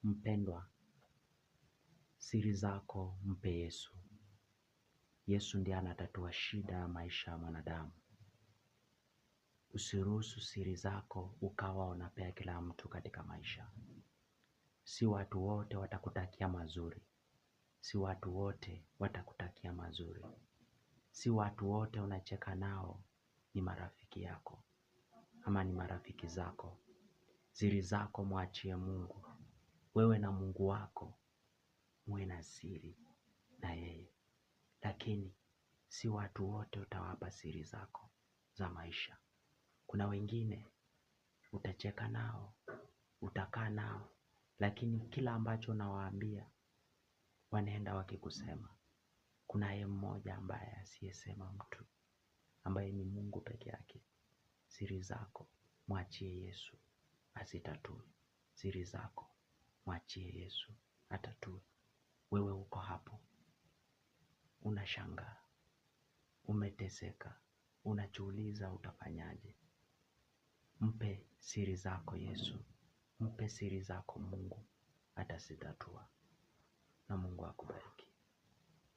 Mpendwa, siri zako mpe Yesu. Yesu ndiye anatatua shida ya maisha ya mwanadamu. Usiruhusu siri zako ukawa unapea kila mtu katika maisha. Si watu wote watakutakia mazuri. Si watu wote watakutakia mazuri. Si watu wote unacheka nao ni marafiki yako ama ni marafiki zako. Siri zako mwachie Mungu. Wewe na Mungu wako muwe na siri na yeye. Lakini si watu wote utawapa siri zako za maisha. Kuna wengine utacheka nao, utakaa nao, lakini kila ambacho unawaambia wanaenda wakikusema. Kunaye mmoja ambaye asiyesema mtu, ambaye ni Mungu peke yake. Siri zako mwachie Yesu azitatue. Siri zako mwachie Yesu atatue. Wewe uko hapo, unashangaa, umeteseka, unajiuliza utafanyaje. Mpe siri zako Yesu, mpe siri zako Mungu, atazitatua. Na Mungu akubariki.